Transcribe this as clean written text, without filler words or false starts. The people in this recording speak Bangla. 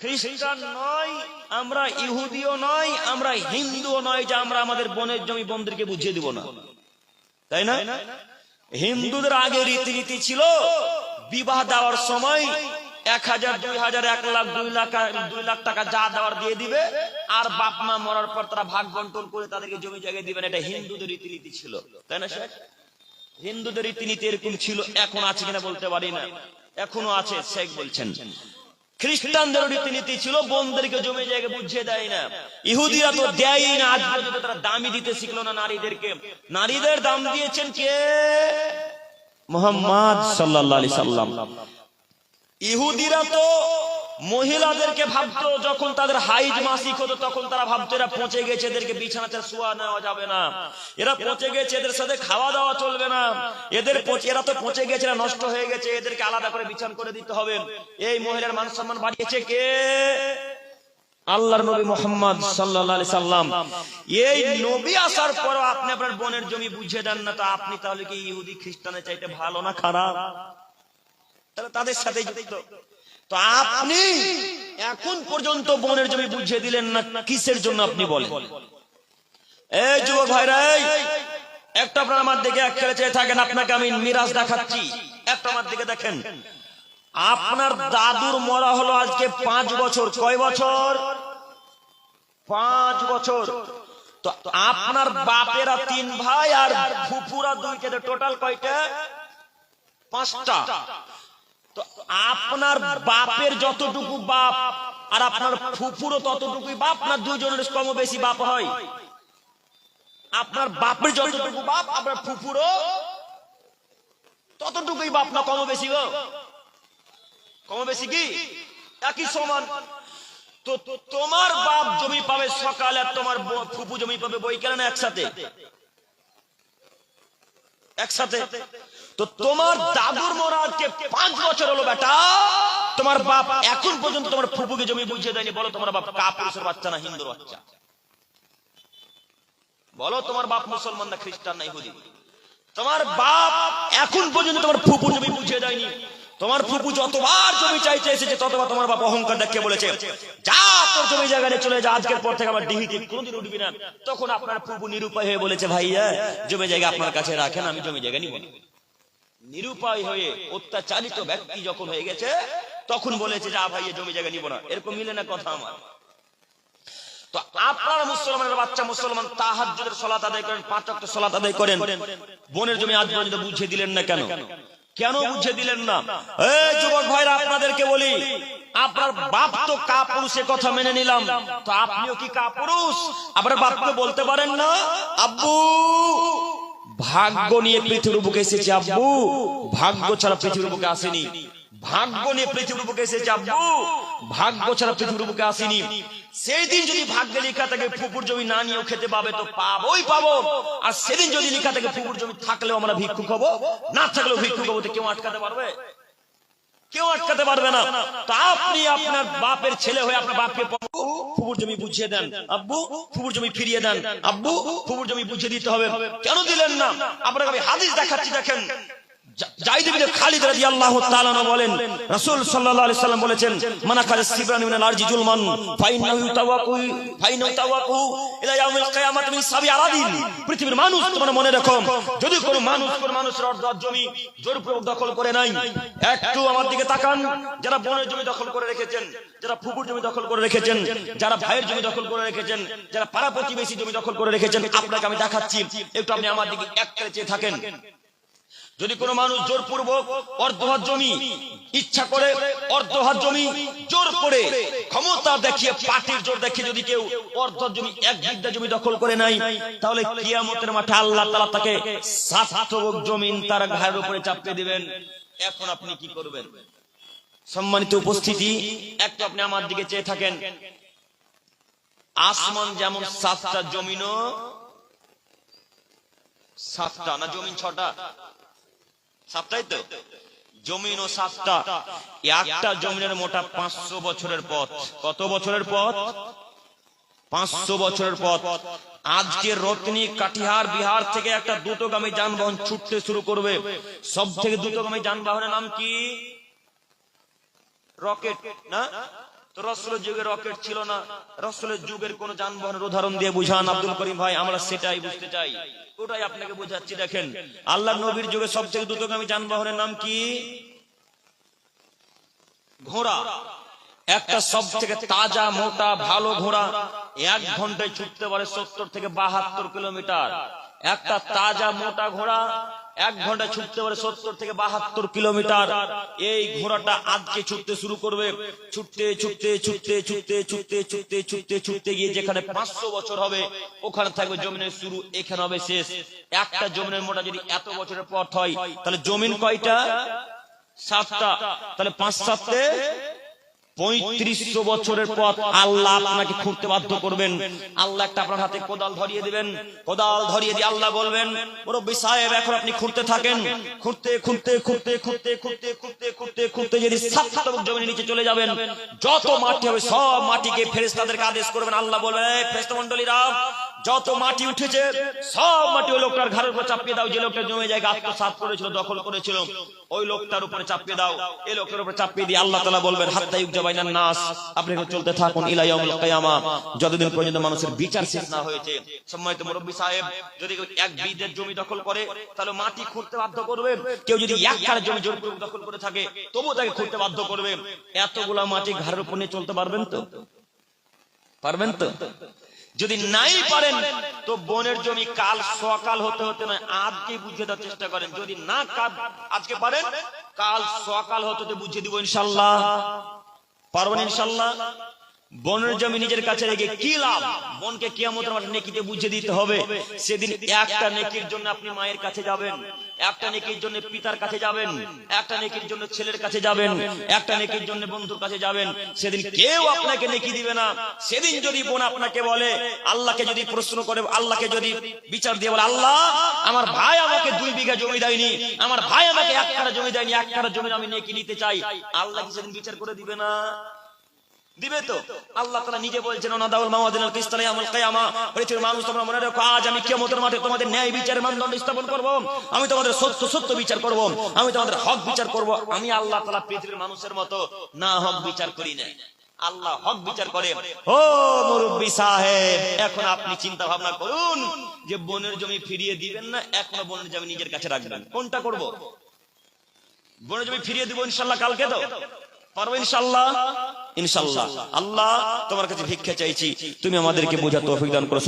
খ্রিস্টান নয়, আমরা ইহুদিও নয়, আমরা হিন্দুও নয় যে আমরা আমাদের বোনের জমি বোনদেরকে বুঝিয়ে দিব না, তাই না? হিন্দুদের আগে রীতিনীতি ছিল বিবাহ দেওয়ার সময় 1000, 2000, 1 লাখ, 2 লাখ টাকা যা দেওয়ার দিয়ে দিবে, আর বাপ মা মরার পর তারা ভাগ বন্টন করে তাদেরকে জমি জায়গা দিবেন। এটা হিন্দুদের রীতিনীতি ছিল, তাই না শেখ? হিন্দুদের রীতিনীতি এরকম ছিল, এখন আছে কিনা বলতে পারি না, এখনো আছে শেখ বলছেন। খ্রিস্টানদের রীতিনীতি ছিল বোনদেরকে জমি জায়গা বুঝিয়ে দেয় না। ইহুদিরা তো দেয়ই না, আজ পর্যন্ত তারা দামি দিতে শিখলো না নারীদেরকে। নারীদের দাম দিয়েছেন কে? মুহাম্মদ সাল্লাল্লাহু আলাইহি সাল্লাম। ইহুদিরা তো মহিলাদেরকে ভাবতো, যখন তাদের হাইজ মাসিক হতো তখন তারা ভাবতো এরা পচে গেছে, এদেরকে বিছানাতে শোয়া নেওয়া যাবে না, এরা পচে গেছে, এদের সাথে খাওয়া দাওয়া চলবে না, এরা তো পচে গেছে, এরা নষ্ট হয়ে গেছে, এদেরকে আলাদা করে বিছানা করে দিতে হবে। এই মহিলার মান সম্মান বাড়িয়েছে কে? আল্লাহর নবী মুহাম্মদ সাল্লাল্লাহু আলাইহি সাল্লাম। এই নবী আসার পর আপনি আপনার বোনের জমি বুঝিয়ে দেন না, তো আপনি তাহলে কি ইহুদি খ্রিস্টানের চাইতে ভালো না খারাপ? তাহলে তাদের সাথে যুক্ত। তো আপনি এখন পর্যন্ত বোনের জমি বুঝিয়ে দিলেন না, কিসের জন্য আপনি বলেন? এই যুবক ভাইরা, একটা আপনার আমার দিকে এক খেলে চেয়ে থাকেন, আপনাকে আমি মিরাজ দেখাচ্ছি, একটা আমার দিকে দেখেন। আপনার দাদুর মরা হলো আজকে 5 বছর। কয় বছর? 5 বছর। তো আপনার বাপেরা 3 ভাই আর ফুফুরা 2, টোটাল কয়টা? 5টা। তো আপনার বাপের যতটুকু বাপ আর আপনার ফুফুরও ততটুকুই বাপ, না দুজনের কম বেশি বাপ হয়? আপনার বাপের যতটুকু বাপ আপনার ফুফুরও ততটুকুই বাপ, না কম বেশি? গো কম বেশি কি একই সমান? তো তোমার বাপ জমি পাবে সকালে আর তোমার ফুফু জমি পাবে বৈকালে, না একসাথে? একসাথে। তো তোমার দাদুর মরা আজকে 5 বছর হলো বেটা, তোমার বাপ এখন পর্যন্ত তোমার ফুফুকে জমি বুঝিয়ে দেয়নি। বলো তোমার বাপ কাপুরুষের বাচ্চা না হিন্দুর বাচ্চা? বলো তোমার বাপ মুসলমান না খ্রিস্টান না ইহুদি? তোমার বাপ এখন পর্যন্ত তোমার ফুফু জমি বুঝিয়ে দেয়নি। তোমার ফুফু যতবার জমি চাইতে এসেছে ততবার তোমার বাপ অহংকার দেখিয়ে বলেছে, যা তোর জমি জায়গায় চলে যা, আজকের পর থেকে আমার ডিহিতে কোনোদিন উঠবি না। তখন আপনার ফুফু নিরুপায় হয়ে বলেছে, ভাইয়া জমি জায়গা আপনার কাছে রাখেন, আমি জমি জায়গা নিব না। নিরুপায় হয়ে অত্যাচারিত ব্যক্তি যখন হয়ে গেছে তখন বলেছে, যা ভাইয়া জমি জায়গা নিব না। এরকম মিলে না কথা আমার? তো আপনারা মুসলমানের বাচ্চা, মুসলমান তাহাজ্জুদের সালাত আদায় করেন, 5 ওয়াক্ত সালাত আদায় করেন, বোনের জমি আজ পর্যন্ত বুঝিয়ে দিলেন না কেন? কেন বুঝিয়ে দিলেন না? এই যুবক ভাইরা, আপনাদেরকে বলি, আপনার বাপ তো কাপুরুষের কথা মেনে নিলাম, তো আপনিও কি কাপুরুষ? আপনার বাপকে বলতে পারেন না, আব্বু ভাগ্য নিয়ে পৃথিবীর বুকে এসেছে, আব্বু ভাগ্য ছাড়া পৃথিবীর বুকে আসেনি। ভাগ্য নিয়ে পৃথিবীর বুকে এসেছে, আব্বু ভাগ্য ছাড়া পৃথিবীর বুকে আসেনি। সেই দিন যদি ভাগ্যে লেখা থাকে ফুপুর জমি না নিয়েও খেতে পাবে, তো পাবোই পাবো। আর সেদিন যদি লেখা থাকে ফুপুর জমি থাকলেও আমরা ভিক্ষুক হবো, না থাকলেও ভিক্ষুক হবো, তো কেউ আটকাতে পারবে? কেউ আটকাতে পারবে না। তো আপনি আপনার বাপের ছেলে হয়ে আপনার বাপকে ফুপুর জমি বুঝিয়ে দেন, আব্বু ফুপুর জমি ফিরিয়ে দেন, আব্বু ফুপুর জমি বুঝিয়ে দিতে হবে। কেন দিলেন না? আপনাকে আমি হাদিস দেখাচ্ছি, দেখেন। যায়েদ ইবনে খালিদ রাদিয়াল্লাহু তাআলা আনহু বলেন, রাসূল সাল্লাল্লাহু আলাইহি সাল্লাম বলেছেন, মানা কাল সিবরান মিনাল আরজি জুলমান ফাইনাহু তাওয়াকু ইলা ইয়াউমিল কিয়ামাতি মিন সাবি আরাদিন। পৃথিবীর মানুষ, তোমরা মনে রাখো, যদি কোন মানুষের অর্ধ জমি জোরপূর্বক দখল করে নাই, একটু আমার দিকে তাকান, যারা বোনের জমি দখল করে রেখেছেন, যারা ফুফুর জমি দখল করে রেখেছেন, যারা ভাইয়ের জমি দখল করে রেখেছেন, যারা পাড়া প্রতিবেশী জমি দখল করে রেখেছেন, আপনাকে আমি দেখাচ্ছি, একটু আপনি আমার দিকে এক করে চেয়ে থাকেন। যদি কোনো মানুষ জোরপূর্বক অর্ধহাত জমি, ইচ্ছা করে অর্ধহাত জমি জোর করে ক্ষমতা দেখিয়ে, পার্টির জোর দেখিয়ে যদি কেউ অর্ধ জমি, 1 বিঘা জমি দখল করে নাই, তাহলে কিয়ামতের মাঠে আল্লাহ তাআলা তাকে 7 জমিন তার ঘাড়ের উপরে চাপিয়ে দিবেন। এখন আপনি কি করবেন? সম্মানিত উপস্থিতি, একটু আপনি আমার দিকে চেয়ে থাকেন। আসমান যেমন 7টা, জমিনও 7টা, না জমিন 6টা? 7টাই তো, জমিনও 7টা। একটা জমিনের মোটা 500 বছরের পথ। কত বছরের পথ? 500 বছরের পথ। আজকে রত্নী, কাটিহার, বিহার থেকে একটা দ্রুতগামী যানবাহন ছুটতে শুরু করবে। সব থেকে দ্রুতগামী যানবাহনের নাম কি? রকেট, না? তো রাসূলের যুগে রকেট ছিল না, রাসূলের যুগের কোন যানবাহনের উদাহরণ দিয়ে বুঝান আব্দুল করিম ভাই, আমরা সেটাই বুঝতে চাই, ওটাই আপনাকে বোঝাচ্ছি। দেখেন আল্লাহর নবীর যুগে সবচেয়ে দ্রুতগামী যানবাহনের নাম কি? ঘোড়া। একটা সব থেকে তাজা মোটা ভালো ঘোড়া 1 ঘন্টায় ছুটতে পারে 70 থেকে 72 কিলোমিটার। একটা তাজা মোটা ঘোড়া 1 ঘন্টা ছুটতে পারে 70 থেকে 72 কিলোমিটার। এই ঘোড়াটা আজকে ছুটতে শুরু করবে, ছুটতে ছুটতে ছুটতে ছুটতে ছুটতে ছুটতে ছুটতে ছুটতে গিয়ে যেখানে 500 বছর হবে ওখানে থাকবে জমিনের শুরু, এখানে হবে শেষ। একটা জমিনের মোটা যদি এত বছরের পথ হয় তাহলে জমিন কয়টা? 7টা। তাহলে 5 7 3500 বছরের পথ আল্লাহ আপনাকে খুঁড়তে বাধ্য করবেন। আল্লাহ একটা আপনার হাতে কোদাল ধরিয়ে দিবেন, কোদাল ধরিয়ে দিয়ে আল্লাহ বলবেন, মুরব্বি সাহেব এখন আপনি খুঁড়তে থাকেন। খুঁড়তে খুঁড়তে খুঁড়তে খুঁড়তে খুঁড়তে খুঁড়তে খুঁড়তে খুঁড়তে যদি 7 জমির নিচে চলে যাবেন, যত মাটি হবে সব মাটিকে ফেরেশতাদেরকে আদেশ করবেন। আল্লাহ বলবেন, এই ফেরেশতা মণ্ডলীরা, যত মাটি উঠেছে সব মাটি ওই লোকটার ঘাড়ের উপর চাপিয়ে দাও, যে লোকটা জমি জায়গা আত্মসাৎ করেছিল, দখল করেছিল, ওই লোকটার উপরে চাপিয়ে দাও। এই লোকের উপরে চাপিয়ে দিয়ে আল্লাহ তাআলা বলবেন, হাত্তা ইউজাবাইনান নাস, আপনি চলতে থাকুন ইলা ইয়াউমিল কিয়ামা, যতদিন পর্যন্ত মানুষের বিচার শেষ না হয়েছে। সম্মানিত মুরব্বি সাহেব, যদি কেউ 1 বিঘের জমি দখল করে তাহলে মাটি খুঁড়তে বাধ্য করবে। কেউ যদি 1 কাঠা জমি জোরপূর্বক দখল করে থাকে তবুও তাকে খুঁড়তে বাধ্য করবে। এতগুলা মাটি ঘাড়ের উপর নিয়ে চলতে পারবেন তো? পারবেন তো? যদি নাই পারেন তো বনের জমি কাল সকাল হতে হতে নয় আজকে বুঝিয়ে দেওয়ার চেষ্টা করেন। যদি না আজকে পারেন কাল সকাল হতে হতে বুঝিয়ে দিব ইনশাআল্লাহ। পারবেন ইনশাআল্লাহ? বনের জমি নিজের কাছে রেখে কি লাভ? বনকে কিয়ামতের মাঠে নেকিতে বুঝিয়ে দিতে হবে। সেদিন একটা নেকির জন্য আপনি মায়ের কাছে যাবেন, একটা নেকির জন্য পিতার কাছে যাবেন, একটা নেকির জন্য ছেলের কাছে যাবেন, একটা নেকির জন্য বন্ধুর কাছে যাবেন। সেদিন কেউ আপনাকে নেকি দিবে না। সেদিন যদি বোন আপনাকে বলে, আল্লাহকে যদি প্রশ্ন করে, আল্লাহকে যদি বিচার দিয়ে বলে, আল্লাহ আমার ভাই আমাকে 2 বিঘা জমি দেয়নি, আমার ভাই আমাকে 1 কাঠা জমি দেয়নি, 1 কাঠা জমি আমি নেকি নিতে চাই, আল্লাহ কি সেদিন বিচার করে দিবে না? দিবে তো। আল্লাহ তাআলা নিজে বলছেন, ওনাদাউল মাওয়াদিনাল কিসতা ইয়াউমুল কিয়ামা, পৃথিবীর মানুষ তোমরা মনে রাখো, আজ আমি কিয়ামতের মাঠে তোমাদের ন্যায় বিচারের মানদণ্ড স্থাপন করব, আমি তোমাদের সত্য সত্য বিচার করব, আমি তোমাদের হক বিচার করব। আমি আল্লাহ তাআলা পৃথিবীর মানুষের মতো না হক বিচার করি না, আল্লাহ হক বিচার করে। ও মুরব্বি সাহেব, এখন আপনি চিন্তা ভাবনা করুন যে বনের জমি ফিরিয়ে দিবেন না এখনো বনের জমি নিজের কাছে রাখবেন, কোনটা করব? বনের জমি ফিরিয়ে দিব ইনশাআল্লাহ কালকে, তো পারবো ইনশাআল্লাহ? ইনশাআল্লাহ। আল্লাহ তোমার কাছে ভিক্ষা চাইছি, তুমি আমাদেরকে বোঝার তৌফিক দান করো।